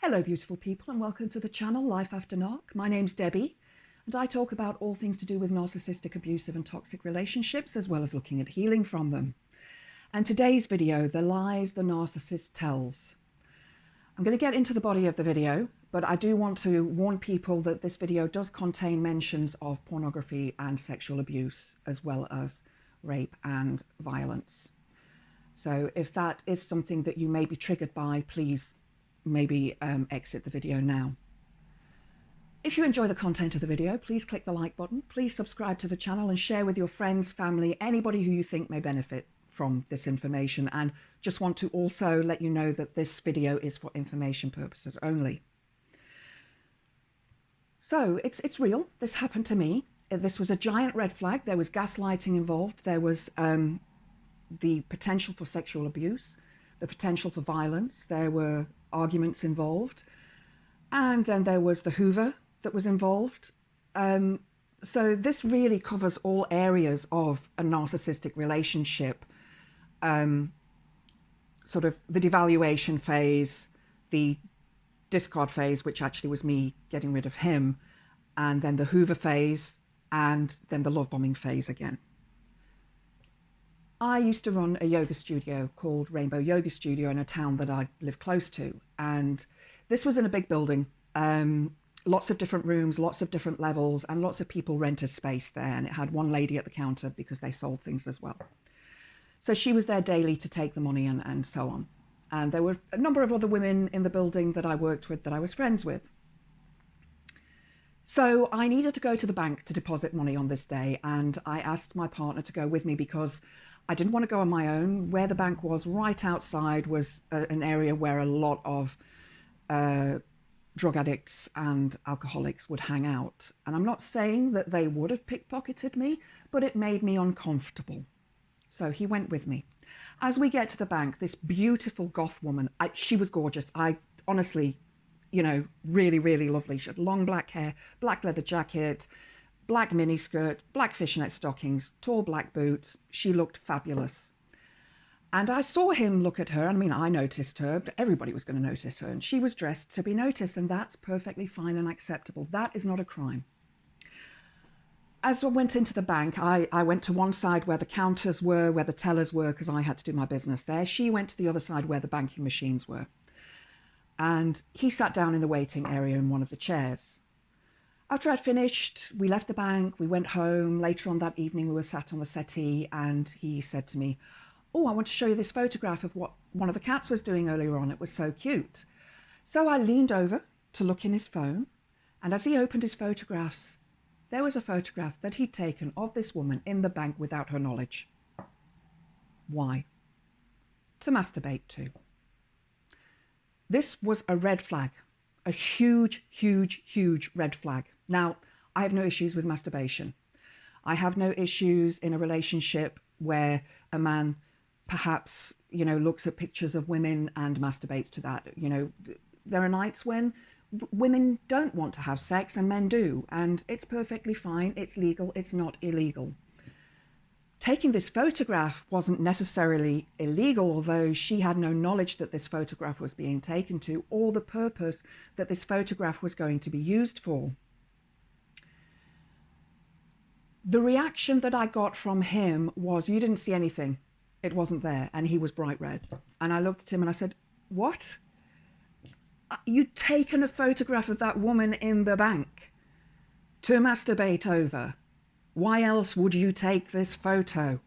Hello beautiful people and welcome to the channel Life After Narc. My name's Debbie and I talk about all things to do with narcissistic, abusive and toxic relationships as well as looking at healing from them. And today's video, The Lies the Narcissist Tells. I'm going to get into the body of the video, but I do want to warn people that this video does contain mentions of pornography and sexual abuse as well as rape and violence. So if that is something that you may be triggered by, please maybe exit the video now. If you enjoy the content of the video, please click the like button, please subscribe to the channel and share with your friends, family, anybody who you think may benefit from this information. And just want to also let you know that this video is for information purposes only. So it's real. This happened to me. This was a giant red flag. There was gaslighting involved. There was the potential for sexual abuse, the potential for violence. There were arguments involved, and then there was the Hoover that was involved. So this really covers all areas of a narcissistic relationship, sort of the devaluation phase, the discard phase, which actually was me getting rid of him, and then the Hoover phase, and then the love bombing phase again. I used to run a yoga studio called Rainbow Yoga Studio in a town that I live close to. And this was in a big building, lots of different rooms, lots of different levels, and lots of people rented space there. And it had one lady at the counter because they sold things as well. So she was there daily to take the money and so on. And there were a number of other women in the building that I worked with that I was friends with. So I needed to go to the bank to deposit money on this day. And I asked my partner to go with me because I didn't want to go on my own. Where the bank was right outside was an area where a lot of drug addicts and alcoholics would hang out. And I'm not saying that they would have pickpocketed me, but it made me uncomfortable. So he went with me. As we get to the bank, this beautiful goth woman, she was gorgeous. I honestly, you know, really, really lovely. She had long black hair, black leather jacket, black miniskirt, black fishnet stockings, tall black boots. She looked fabulous. And I saw him look at her. I mean, I noticed her. Everybody was going to notice her. And she was dressed to be noticed. And that's perfectly fine and acceptable. That is not a crime. As I went into the bank, I went to one side where the counters were, where the tellers were, because I had to do my business there. She went to the other side where the banking machines were. And he sat down in the waiting area in one of the chairs. After I'd finished, we left the bank, we went home. Later on that evening, we were sat on the settee and he said to me, "Oh, I want to show you this photograph of what one of the cats was doing earlier on. It was so cute." So I leaned over to look in his phone, and as he opened his photographs, there was a photograph that he'd taken of this woman in the bank without her knowledge. Why? To masturbate to. This was a red flag. A huge, huge, huge red flag. Now, I have no issues with masturbation. I have no issues in a relationship where a man perhaps, you know, looks at pictures of women and masturbates to that. You know, there are nights when women don't want to have sex and men do, and it's perfectly fine. It's legal. It's not illegal. Taking this photograph wasn't necessarily illegal, although she had no knowledge that this photograph was being taken to or the purpose that this photograph was going to be used for. The reaction that I got from him was, "You didn't see anything. It wasn't there." And he was bright red. And I looked at him and I said, "What? You'd taken a photograph of that woman in the bank to masturbate over. Why else would you take this photo?"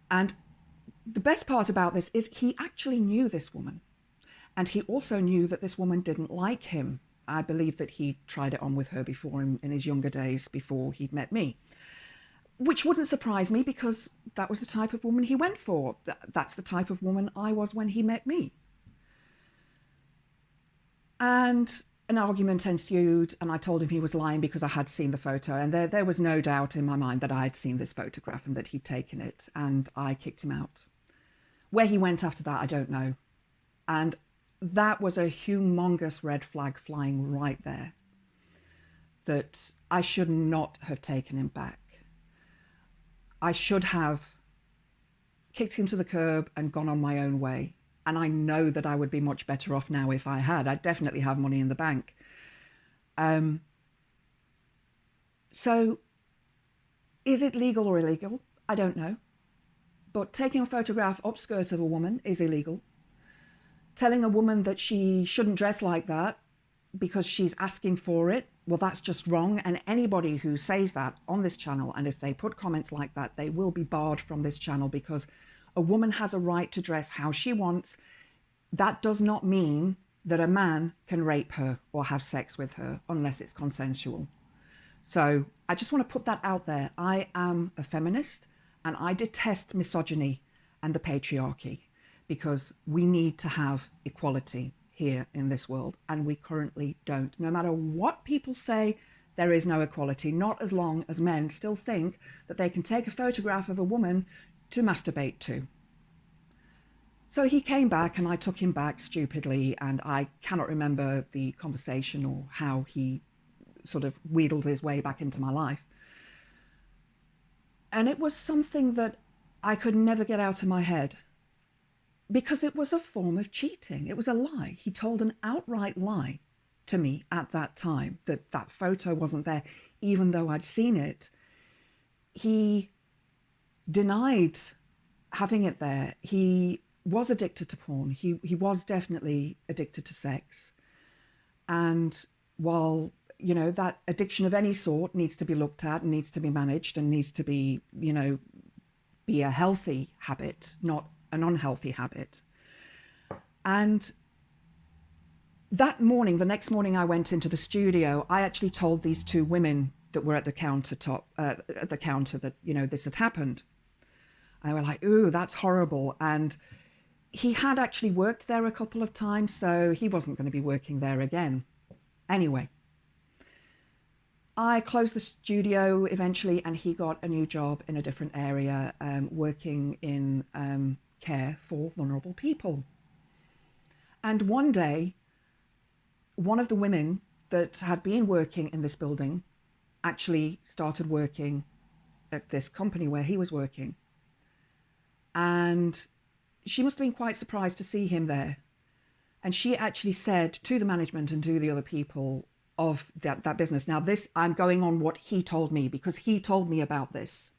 And the best part about this is he actually knew this woman. And he also knew that this woman didn't like him. I believe that he tried it on with her before in his younger days, before he'd met me. Which wouldn't surprise me because that was the type of woman he went for. That's the type of woman I was when he met me. And an argument ensued, and I told him he was lying because I had seen the photo, and there was no doubt in my mind that I had seen this photograph and that he'd taken it, and I kicked him out. Where he went after that, I don't know. And that was a humongous red flag flying right there, that I should not have taken him back. I should have kicked him to the curb and gone on my own way. And I know that I would be much better off now if I had. I'd definitely have money in the bank. So is it legal or illegal? I don't know. But taking a photograph upskirt of a woman is illegal. Telling a woman that she shouldn't dress like that because she's asking for it, well, that's just wrong. And anybody who says that on this channel, and if they put comments like that, they will be barred from this channel, because a woman has a right to dress how she wants. That does not mean that a man can rape her or have sex with her unless it's consensual. So I just want to put that out there. I am a feminist and I detest misogyny and the patriarchy, because we need to have equality here in this world, and we currently don't. No matter what people say, there is no equality, not as long as men still think that they can take a photograph of a woman to masturbate to. So he came back and I took him back stupidly, and I cannot remember the conversation or how he sort of wheedled his way back into my life. And it was something that I could never get out of my head, because it was a form of cheating. It was a lie. He told an outright lie to me at that time, that that photo wasn't there, even though I'd seen it. He denied having it there. He was addicted to porn. He was definitely addicted to sex. And while, you know, that addiction of any sort needs to be looked at and needs to be managed and needs to be, you know, be a healthy habit, not an unhealthy habit. And that morning, the next morning I went into the studio, I actually told these two women that were at the counter that, you know, this had happened. And they were like, ooh, that's horrible. And he had actually worked there a couple of times, so he wasn't going to be working there again. Anyway, I closed the studio eventually, and he got a new job in a different area, working in care for vulnerable people. And one day, one of the women that had been working in this building actually started working at this company where he was working. And she must have been quite surprised to see him there. And she actually said to the management and to the other people of that business, now this, I'm going on what he told me, because he told me about this,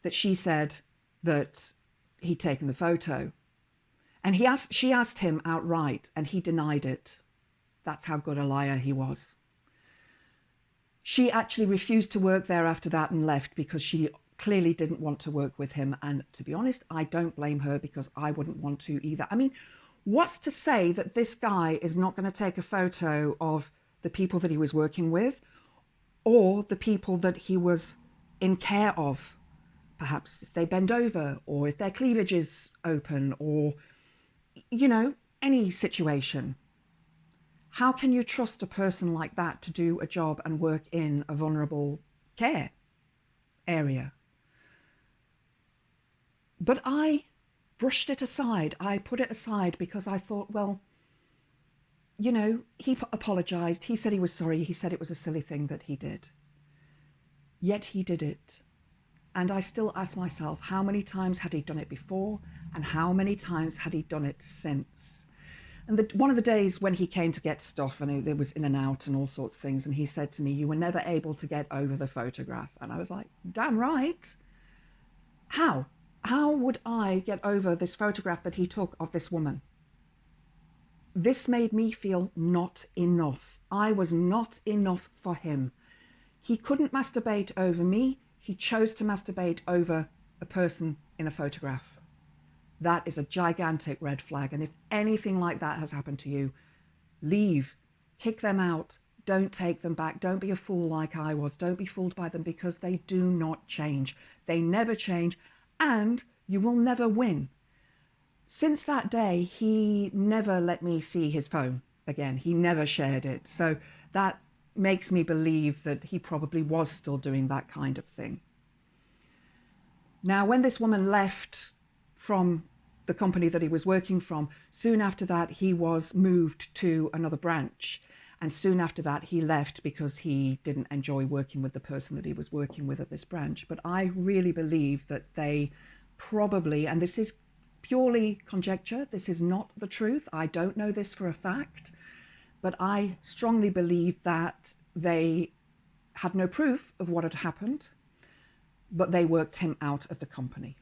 that she said that he'd taken the photo. And she asked him outright, and he denied it. That's how good a liar he was. She actually refused to work there after that and left, because she clearly didn't want to work with him. And to be honest, I don't blame her, because I wouldn't want to either. I mean, what's to say that this guy is not going to take a photo of the people that he was working with, or the people that he was in care of? Perhaps if they bend over, or if their cleavage is open, or, you know, any situation. How can you trust a person like that to do a job and work in a vulnerable care area? But I brushed it aside. I put it aside because I thought, well, you know, he apologized. He said he was sorry. He said it was a silly thing that he did. Yet he did it. And I still ask myself, how many times had he done it before, and how many times had he done it since? And one of the days when he came to get stuff, and it was in and out and all sorts of things, and he said to me, you were never able to get over the photograph. And I was like, damn right. How? How would I get over this photograph that he took of this woman? This made me feel not enough. I was not enough for him. He couldn't masturbate over me. He chose to masturbate over a person in a photograph. That is a gigantic red flag. And if anything like that has happened to you, leave, kick them out. Don't take them back. Don't be a fool like I was. Don't be fooled by them, because they do not change. They never change, and you will never win. Since that day, he never let me see his phone again. He never shared it. So that makes me believe that he probably was still doing that kind of thing. Now, when this woman left from the company that he was working from, soon after that, he was moved to another branch. And soon after that, he left because he didn't enjoy working with the person that he was working with at this branch. But I really believe that they probably, and this is purely conjecture. This is not the truth. I don't know this for a fact, but I strongly believe that they had no proof of what had happened, but they worked him out of the company.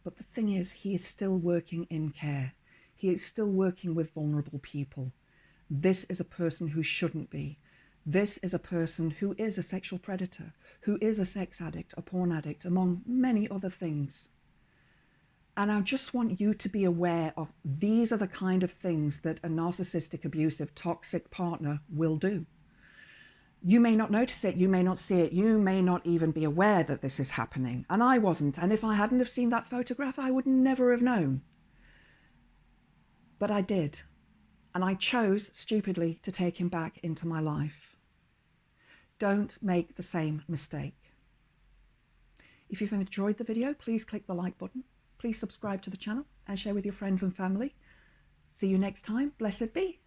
But the thing is, he is still working in care. He is still working with vulnerable people. This is a person who shouldn't be. This is a person who is a sexual predator, who is a sex addict, a porn addict, among many other things. And I just want you to be aware of these are the kind of things that a narcissistic, abusive, toxic partner will do. You may not notice it, you may not see it, you may not even be aware that this is happening. And I wasn't. And if I hadn't have seen that photograph, I would never have known. But I did. And I chose, stupidly, to take him back into my life. Don't make the same mistake. If you've enjoyed the video, please click the like button. Please subscribe to the channel and share with your friends and family. See you next time. Blessed be.